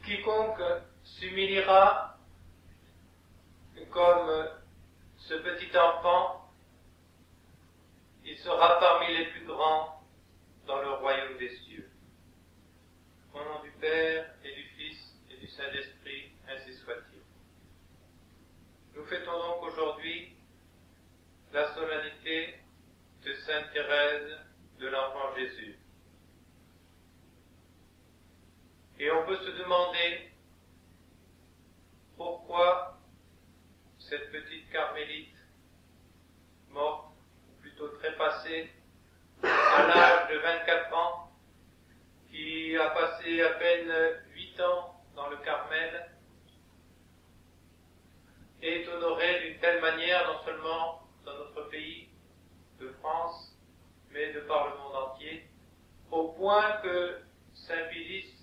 Quiconque s'humiliera comme ce petit enfant, il sera parmi les plus grands dans le royaume des cieux. Au nom du Père et du Fils et du Saint-Esprit, ainsi soit-il. Nous fêtons donc aujourd'hui la solennité de Sainte Thérèse de l'Enfant Jésus. Et on peut se demander pourquoi cette petite carmélite morte, ou plutôt trépassée, à l'âge de 24 ans, qui a passé à peine 8 ans dans le Carmel, est honorée d'une telle manière, non seulement dans notre pays de France, mais de par le monde entier, au point que Saint Pilice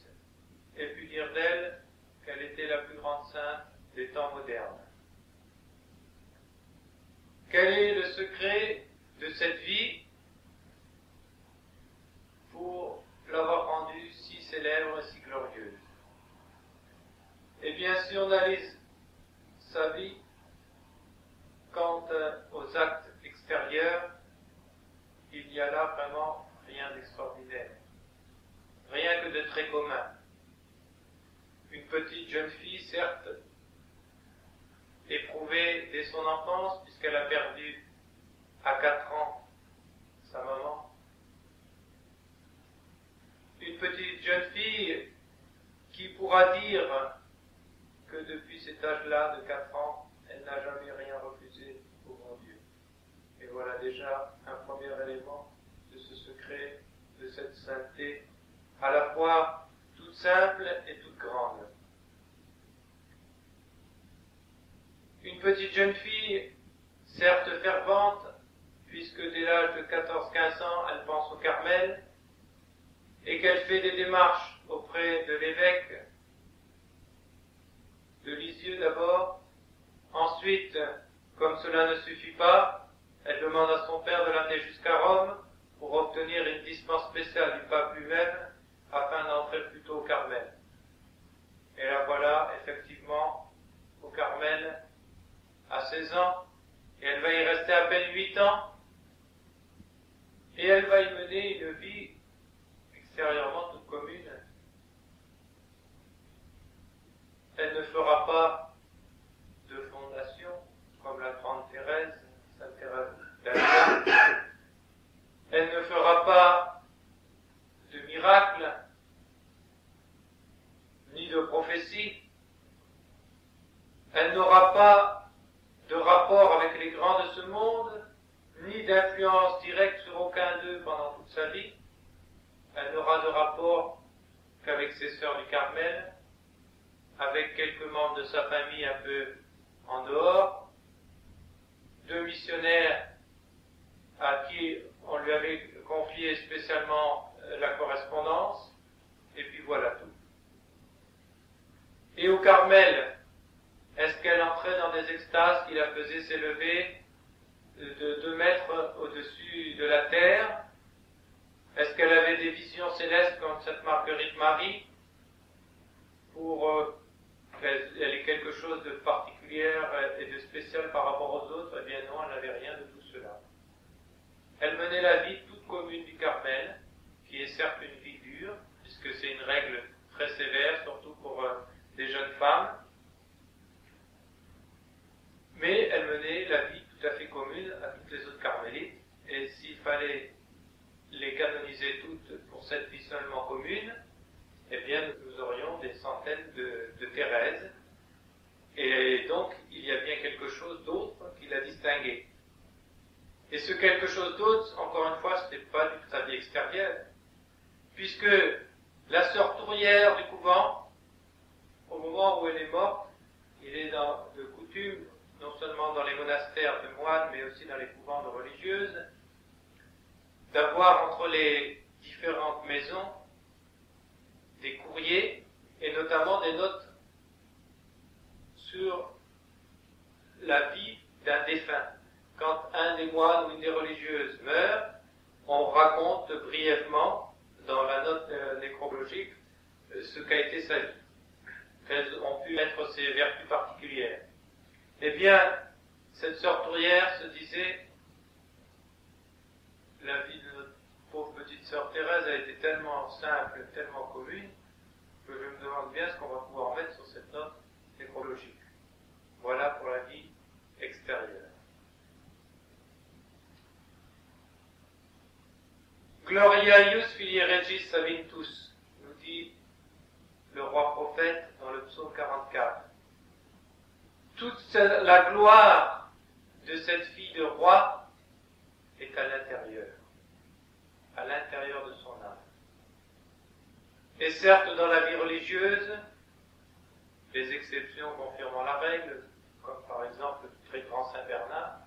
ait pu dire d'elle qu'elle était la plus grande sainte des temps modernes. Quel est le secret de cette vie pour l'avoir rendue si célèbre et si glorieuse? Eh bien, si on analyse sa vie quant aux actes extérieurs, il n'y a là vraiment rien d'extraordinaire, rien que de très commun. Une petite jeune fille, certes, éprouvée dès son enfance, puisqu'elle a perdu à 4 ans sa maman. Une petite jeune fille qui pourra dire que depuis cet âge-là de 4 ans, elle n'a jamais rien refusé au bon Dieu. Et voilà déjà un premier élément de ce secret, de cette sainteté, à la fois toute simple et toute grande. Une petite jeune fille, certes fervente, puisque dès l'âge de 14-15 ans, elle pense au Carmel, et qu'elle fait des démarches auprès de l'évêque de Lisieux d'abord. Ensuite, comme cela ne suffit pas, elle demande à son père de l'amener jusqu'à Rome pour obtenir une dispense spéciale du pape lui-même afin d'entrer plus tôt au Carmel. Et la voilà effectivement au Carmel à 16 ans, et elle va y rester à peine 8 ans, et elle va y mener une vie extérieurement toute commune. Elle ne fera pas de fondation comme la grande Thérèse, Sainte Thérèse d'Avila. Elle ne fera pas de miracles, ni de prophéties. Elle n'aura pas de rapport avec les grands de ce monde, ni d'influence directe sur aucun d'eux pendant toute sa vie. Elle n'aura de rapport qu'avec ses sœurs du Carmel, avec quelques membres de sa famille un peu en dehors, 2 missionnaires à qui on lui avait confié spécialement la correspondance, et puis voilà tout. Et au Carmel, est-ce qu'elle entrait dans des extases qui la faisaient s'élever de 2 mètres au-dessus de la terre? Est-ce qu'elle avait des visions célestes comme cette Marguerite Marie pour qu'elle ait quelque chose de particulier et de spécial par rapport aux autres? Eh bien non, elle n'avait rien de tout cela. Elle menait la vie toute commune du Carmel, qui est certes une vie dure, puisque c'est une règle très sévère, surtout pour des jeunes femmes. Mais elle menait la vie tout à fait commune à toutes les autres carmélites, et s'il fallait les canoniser toutes pour cette vie seulement commune, eh bien nous aurions des centaines de Thérèse, et donc il y a bien quelque chose d'autre qui la distinguait. Et ce quelque chose d'autre, encore une fois, ce n'était pas du tout sa vie extérieure, puisque la sœur tourière du couvent, au moment où elle est morte, il est de coutume, non seulement dans les monastères de moines, mais aussi dans les couvents de religieuses, d'avoir entre les différentes maisons des courriers, et notamment des notes sur la vie d'un défunt. Quand un des moines ou une des religieuses meurt, on raconte brièvement, dans la note nécrologique, ce qu'a été sa vie. quelles ont pu être ses vertus particulières. Eh bien, cette sœur Tourière se disait, la vie de notre pauvre petite sœur Thérèse a été tellement simple, tellement commune, que je me demande bien ce qu'on va pouvoir mettre sur cette note nécrologique. Voilà pour la vie extérieure. Gloria ius filii regis savintus, nous dit le roi prophète dans le psaume 44. Toute la gloire de cette fille de roi est à l'intérieur de son âme. Et certes, dans la vie religieuse, des exceptions confirmant la règle, comme par exemple le très grand Saint Bernard,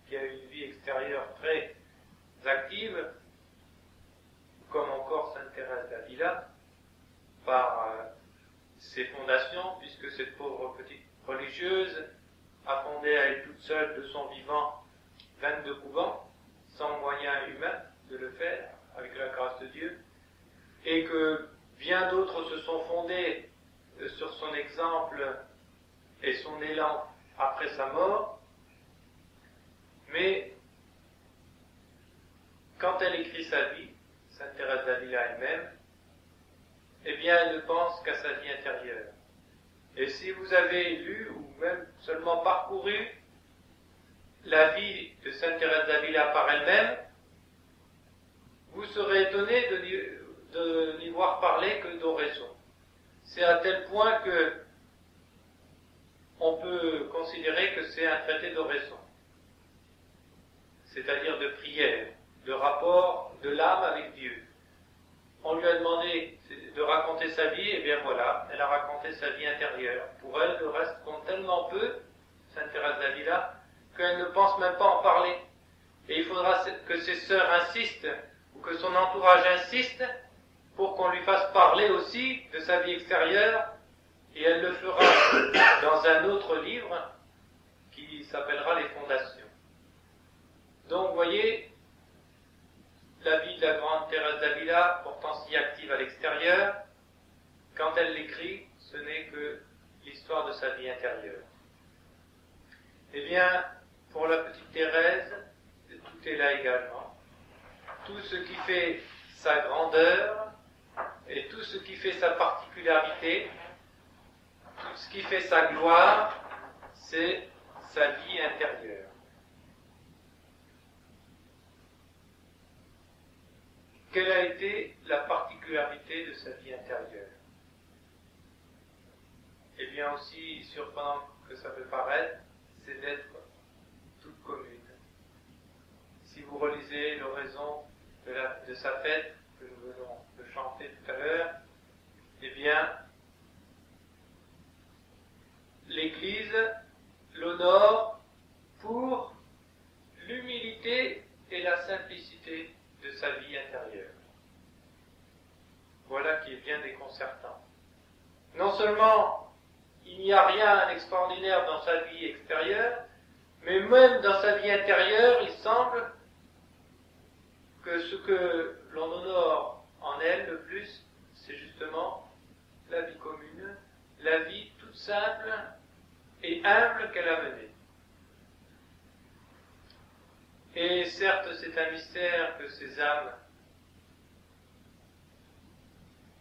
qui a une vie extérieure très active, comme encore Sainte Thérèse d'Avila, par ses fondations, puisque cette pauvre petite religieuse a fondé à elle toute seule de son vivant 22 couvents, sans moyens humains de le faire, avec la grâce de Dieu, et que bien d'autres se sont fondés sur son exemple et son élan après sa mort, mais quand elle écrit sa vie, Sainte Thérèse d'Avila elle-même, eh bien elle ne pense qu'à sa vie intérieure. Et si vous avez lu ou même seulement parcouru la vie de Sainte Thérèse d'Avila par elle-même, vous serez étonné de n'y voir parler que d'oraison. C'est à tel point que on peut considérer que c'est un traité d'oraison, c'est-à-dire de prière, de rapport de l'âme avec Dieu. On lui a demandé de raconter sa vie, et bien voilà, elle a raconté sa vie intérieure. Pour elle, le reste compte tellement peu, Sainte Thérèse d'Avila, qu'elle ne pense même pas en parler. Et il faudra que ses sœurs insistent, ou que son entourage insiste, pour qu'on lui fasse parler aussi de sa vie extérieure, et elle le fera dans un autre livre qui s'appellera Les Fondations. Donc, vous voyez, la vie de la grande Thérèse d'Avila, pourtant si active à l'extérieur, quand elle l'écrit, ce n'est que l'histoire de sa vie intérieure. Eh bien, pour la petite Thérèse, tout est là également. Tout ce qui fait sa grandeur et tout ce qui fait sa particularité, tout ce qui fait sa gloire, c'est sa vie intérieure. Quelle a été la particularité de sa vie intérieure? Eh bien, aussi surprenant que ça peut paraître, c'est d'être toute commune. Si vous relisez l'oraison de sa fête, que nous venons de chanter tout à l'heure, eh bien, l'Église l'honore pour l'humilité et la simplicité de sa vie intérieure. Voilà qui est bien déconcertant. Non seulement il n'y a rien d'extraordinaire dans sa vie extérieure, mais même dans sa vie intérieure, il semble que ce que l'on honore en elle le plus, c'est justement la vie commune, la vie toute simple et humble qu'elle a menée. Et certes, c'est un mystère que ces âmes,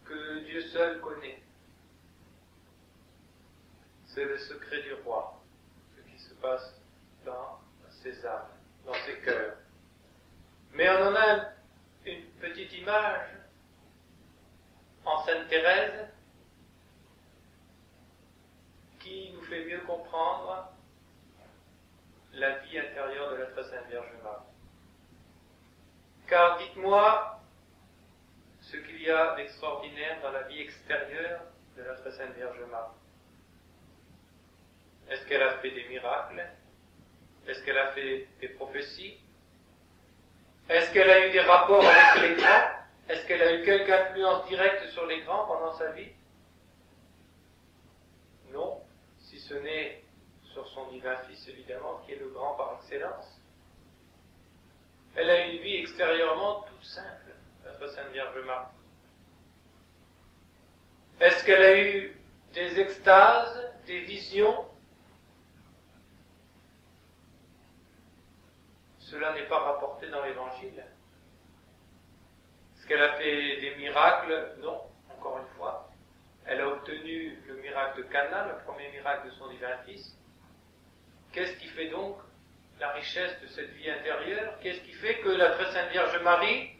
que Dieu seul connaît. C'est le secret du roi, ce qui se passe dans ces âmes, dans ces cœurs. Mais on en a une petite image en Sainte Thérèse qui nous fait mieux comprendre la vie intérieure de la très Sainte Vierge Marie. Car dites-moi ce qu'il y a d'extraordinaire dans la vie extérieure de la très Sainte Vierge Marie. Est-ce qu'elle a fait des miracles? Est-ce qu'elle a fait des prophéties? Est-ce qu'elle a eu des rapports avec les grands? Est-ce qu'elle a eu quelque influence directe sur les grands pendant sa vie? Non, si ce n'est sur son divin Fils, évidemment, qui est le grand par excellence. Elle a une vie extérieurement toute simple, notre Sainte Vierge Marie. Est-ce qu'elle a eu des extases, des visions. Cela n'est pas rapporté dans l'Évangile. Est-ce qu'elle a fait des miracles? Non, encore une fois. Elle a obtenu le miracle de Cana, le premier miracle de son divin Fils. Qu'est-ce qui fait donc la richesse de cette vie intérieure? Qu'est-ce qui fait que la très sainte Vierge Marie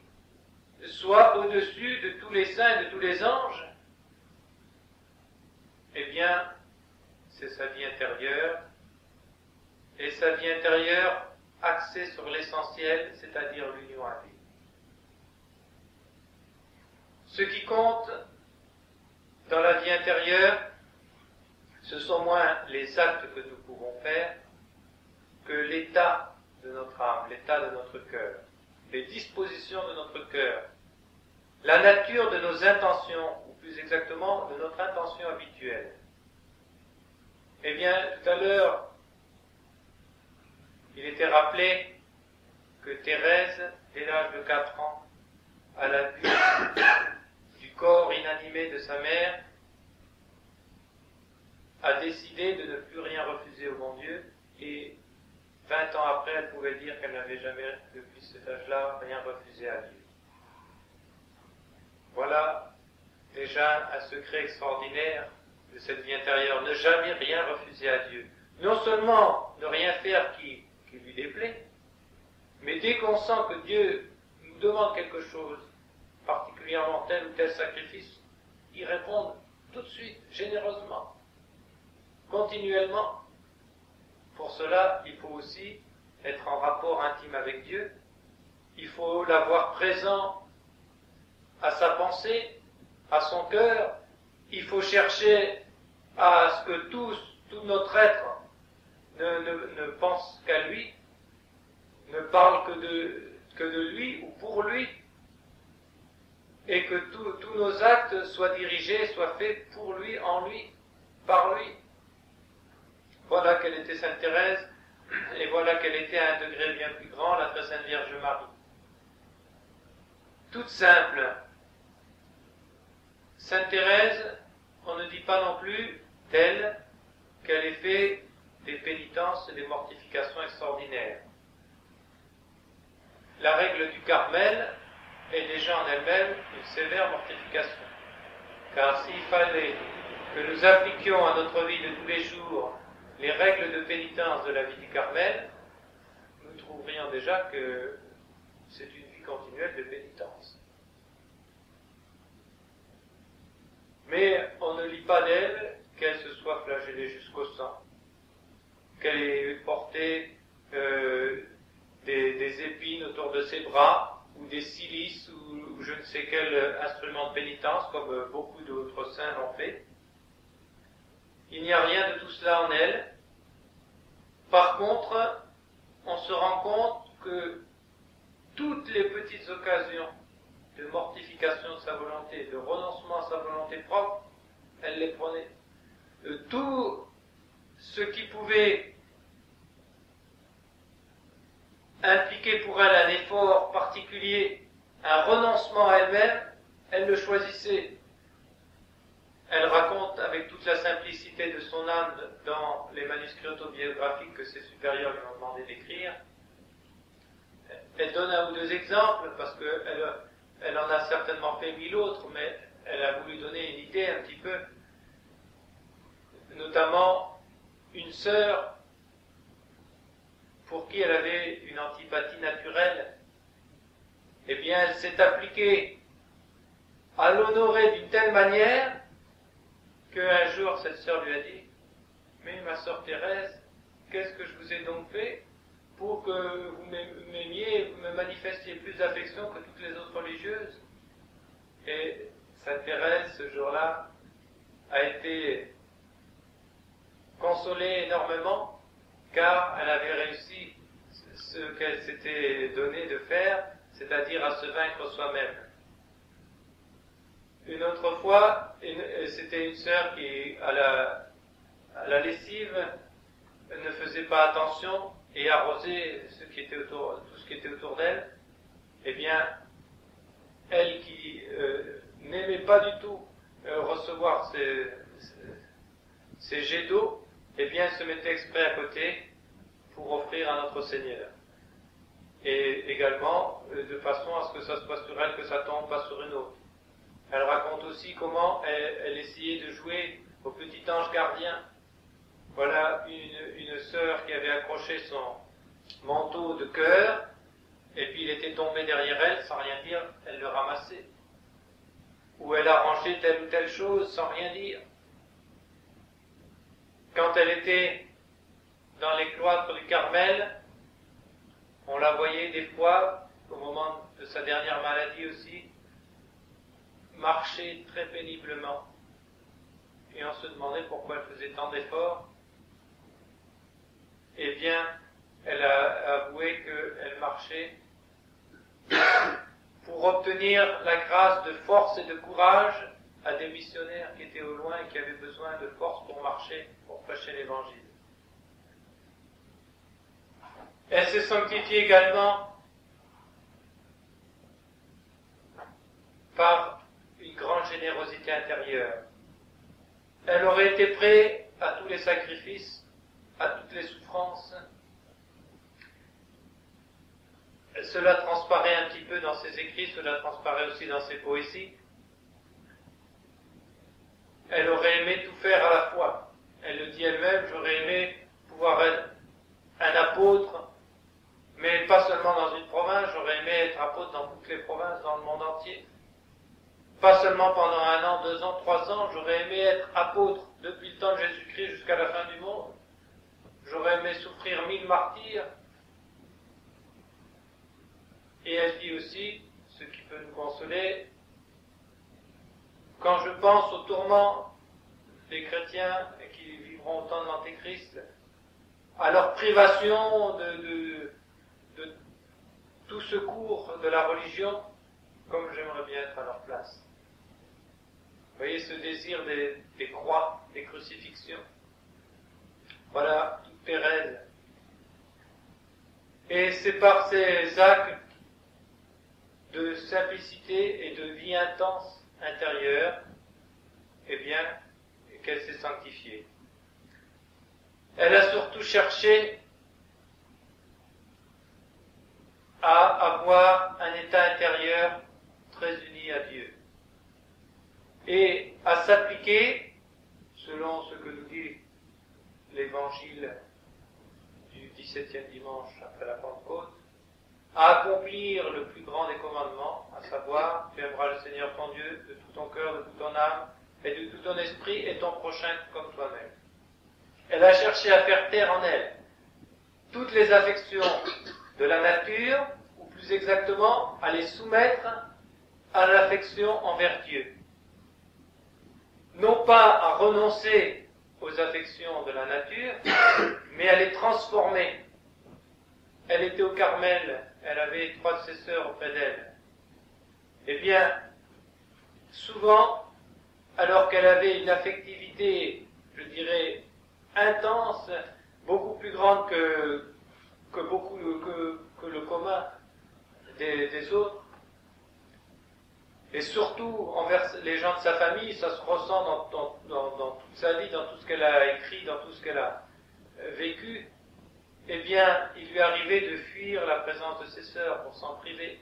soit au-dessus de tous les saints et de tous les anges? Eh bien, c'est sa vie intérieure, et sa vie intérieure axée sur l'essentiel, c'est-à-dire l'union à lui. Ce qui compte dans la vie intérieure, ce sont moins les actes que nous pouvons faire que l'état de notre âme, l'état de notre cœur, les dispositions de notre cœur, la nature de nos intentions, ou plus exactement de notre intention habituelle. Eh bien, tout à l'heure, il était rappelé que Thérèse, dès l'âge de 4 ans, à la vue du corps inanimé de sa mère, a décidé de ne plus rien refuser au bon Dieu, et 20 ans après, elle pouvait dire qu'elle n'avait jamais, depuis cet âge-là, rien refusé à Dieu. Voilà déjà un secret extraordinaire de cette vie intérieure, ne jamais rien refuser à Dieu. Non seulement ne rien faire qui lui déplaît, mais dès qu'on sent que Dieu nous demande quelque chose, particulièrement tel ou tel sacrifice, y répondre tout de suite, généreusement, continuellement. Pour cela, il faut aussi être en rapport intime avec Dieu, il faut l'avoir présent à sa pensée, à son cœur, il faut chercher à ce que tout notre être ne pense qu'à lui, ne parle que de lui ou pour lui, et que tous nos actes soient dirigés, soient faits pour lui, en lui, par lui. Voilà quelle était Sainte Thérèse, et voilà quelle était à un degré bien plus grand la très sainte Vierge Marie. Toute simple. Sainte Thérèse, on ne dit pas non plus d'elle qu'elle ait fait des pénitences et des mortifications extraordinaires. La règle du Carmel est déjà en elle-même une sévère mortification. Car s'il fallait que nous appliquions à notre vie de tous les jours les règles de pénitence de la vie du Carmel, nous trouverions déjà que c'est une vie continuelle de pénitence. Mais on ne lit pas d'elle qu'elle se soit flagellée jusqu'au sang, qu'elle ait porté des épines autour de ses bras, ou des cilices, ou je ne sais quel instrument de pénitence, comme beaucoup d'autres saints l'ont fait. Il n'y a rien de tout cela en elle. Par contre, on se rend compte que toutes les petites occasions de mortification de sa volonté, de renoncement à sa volonté propre, elle les prenait. Tout ce qui pouvait impliquer pour elle un effort particulier, un renoncement à elle-même, elle le choisissait. Elle raconte avec toute la simplicité de son âme dans les manuscrits autobiographiques que ses supérieurs lui ont demandé d'écrire. Elle donne un ou deux exemples, parce qu'elle en a certainement fait 1000 autres, mais elle a voulu donner une idée un petit peu. Notamment, une sœur pour qui elle avait une antipathie naturelle, eh bien, elle s'est appliquée à l'honorer d'une telle manière qu'un jour, cette sœur lui a dit « Mais ma sœur Thérèse, qu'est-ce que je vous ai donc fait pour que vous m'aimiez, vous me manifestiez plus d'affection que toutes les autres religieuses ?» Et Sainte Thérèse, ce jour-là, a été consolée énormément, car elle avait réussi ce qu'elle s'était donné de faire, c'est-à-dire à se vaincre soi-même. Une autre fois, c'était une sœur qui, à la lessive, ne faisait pas attention et arrosait tout ce qui était autour d'elle. Eh bien, elle qui n'aimait pas du tout recevoir ces jets d'eau, eh bien, elle se mettait exprès à côté pour offrir à notre Seigneur. Et également, de façon à ce que ça soit sur elle, que ça tombe pas sur une autre. Elle raconte aussi comment elle essayait de jouer au petit ange gardien. Voilà une sœur qui avait accroché son manteau de cœur, et puis il était tombé derrière elle, sans rien dire, elle le ramassait. Ou elle a rangé telle ou telle chose, sans rien dire. Quand elle était dans les cloîtres du Carmel, on la voyait des fois, au moment de sa dernière maladie aussi, marcher très péniblement. Et on se demandait pourquoi elle faisait tant d'efforts. Eh bien, elle a avoué qu'elle marchait pour obtenir la grâce de force et de courage à des missionnaires qui étaient au loin et qui avaient besoin de force pour marcher, pour prêcher l'Évangile. Elle s'est sanctifiée également par une grande générosité intérieure. Elle aurait été prête à tous les sacrifices, à toutes les souffrances. Cela transparaît un petit peu dans ses écrits, cela transparaît aussi dans ses poésies. Elle aurait aimé tout faire à la fois. Elle le dit elle-même, j'aurais aimé pouvoir être un apôtre, mais pas seulement dans une province, j'aurais aimé être apôtre dans toutes les provinces, dans le monde entier. Pas seulement pendant 1 an, 2 ans, 3 ans, j'aurais aimé être apôtre depuis le temps de Jésus-Christ jusqu'à la fin du monde. J'aurais aimé souffrir 1000 martyrs. Et elle dit aussi, ce qui peut nous consoler, quand je pense aux tourments des chrétiens qui vivront au temps de l'Antéchrist, à leur privation de tout secours de la religion, comme j'aimerais bien être à leur place. Vous voyez ce désir des croix, des crucifixions. Voilà, toute Thérèse. Et c'est par ces actes de simplicité et de vie intense intérieure, eh bien, qu'elle s'est sanctifiée. Elle a surtout cherché à avoir un état intérieur très uni à Dieu et à s'appliquer, selon ce que nous dit l'évangile du 17e dimanche après la Pentecôte, à accomplir le plus grand des commandements, à savoir, tu aimeras le Seigneur ton Dieu de tout ton cœur, de toute ton âme et de tout ton esprit et ton prochain comme toi-même. Elle a cherché à faire taire en elle toutes les affections de la nature, ou plus exactement, à les soumettre à l'affection envers Dieu. Non pas à renoncer aux affections de la nature, mais à les transformer. Elle était au Carmel, elle avait 3 de ses sœurs auprès d'elle. Eh bien, souvent, alors qu'elle avait une affectivité, je dirais, intense, beaucoup plus grande que le commun des autres, et surtout envers les gens de sa famille, ça se ressent dans toute sa vie, dans tout ce qu'elle a écrit, dans tout ce qu'elle a vécu. Eh bien, il lui arrivait de fuir la présence de ses sœurs pour s'en priver.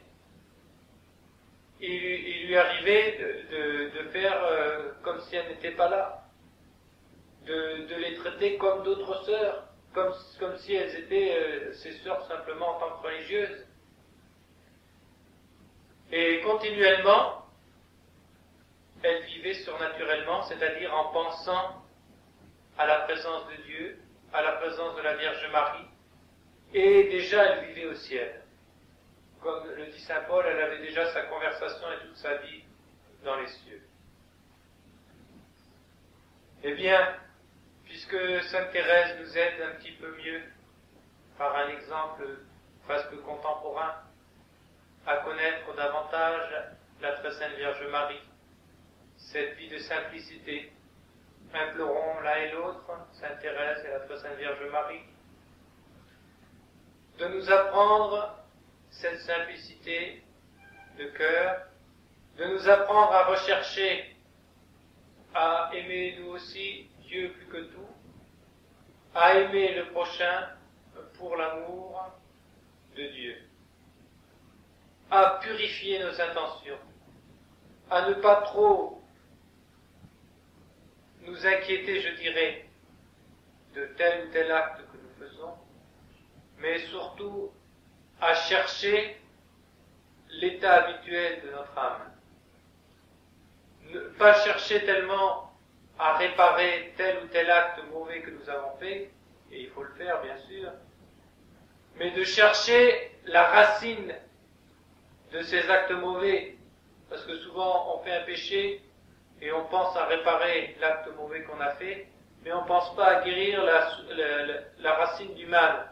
Il lui arrivait de faire comme si elles n'étaient pas là, de les traiter comme d'autres sœurs, comme si elles étaient ses sœurs simplement en tant que religieuses. Et continuellement, elle vivait surnaturellement, c'est-à-dire en pensant à la présence de Dieu, à la présence de la Vierge Marie, et déjà elle vivait au ciel. Comme le dit saint Paul, elle avait déjà sa conversation et toute sa vie dans les cieux. Eh bien, puisque sainte Thérèse nous aide un petit peu mieux, par un exemple presque contemporain, à connaître davantage la très sainte Vierge Marie, cette vie de simplicité, implorons l'un et l'autre, sainte Thérèse et la très sainte Vierge Marie, de nous apprendre cette simplicité de cœur, de nous apprendre à rechercher, à aimer nous aussi Dieu plus que tout, à aimer le prochain pour l'amour de Dieu, à purifier nos intentions, à ne pas trop nous inquiéter, je dirais, de tel ou tel acte que nous faisons, mais surtout à chercher l'état habituel de notre âme. Ne pas chercher tellement à réparer tel ou tel acte mauvais que nous avons fait, et il faut le faire bien sûr, mais de chercher la racine de ces actes mauvais, parce que souvent on fait un péché et on pense à réparer l'acte mauvais qu'on a fait, mais on ne pense pas à guérir la racine du mal.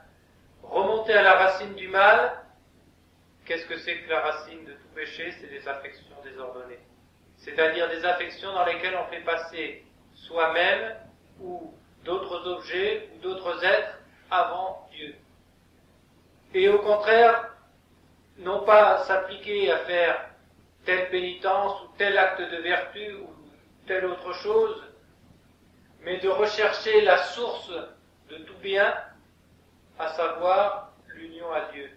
Remonter à la racine du mal, qu'est-ce que c'est que la racine de tout péché? C'est des affections désordonnées. C'est-à-dire des affections dans lesquelles on fait passer soi-même ou d'autres objets ou d'autres êtres avant Dieu. Et au contraire, non pas s'appliquer à faire telle pénitence ou tel acte de vertu ou telle autre chose, mais de rechercher la source de tout bien, à savoir l'union à Dieu,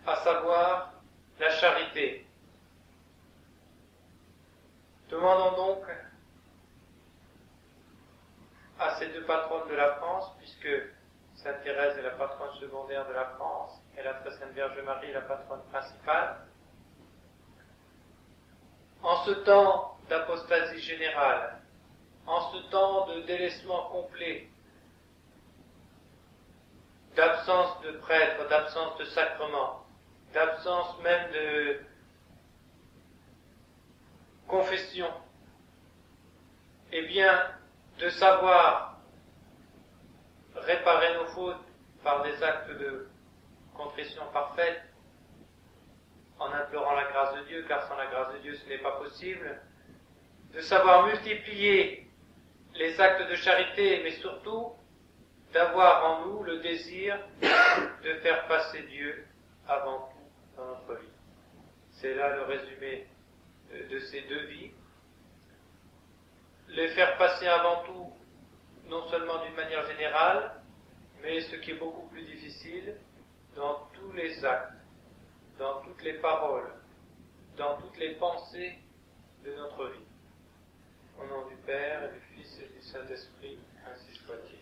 à savoir la charité. Demandons donc à ces deux patronnes de la France, puisque Sainte Thérèse est la patronne secondaire de la France et la Très Sainte Vierge Marie est la patronne principale, en ce temps d'apostasie générale, en ce temps de délaissement complet, d'absence de prêtre, d'absence de sacrement, d'absence même de confession, eh bien, de savoir réparer nos fautes par des actes de contrition parfaite, en implorant la grâce de Dieu, car sans la grâce de Dieu ce n'est pas possible, de savoir multiplier les actes de charité, mais surtout d'avoir en nous le désir de faire passer Dieu avant tout dans notre vie. C'est là le résumé de ces deux vies. Les faire passer avant tout, non seulement d'une manière générale, mais ce qui est beaucoup plus difficile, dans tous les actes, dans toutes les paroles, dans toutes les pensées de notre vie. Au nom du Père, et du Fils et du Saint-Esprit, ainsi soit-il.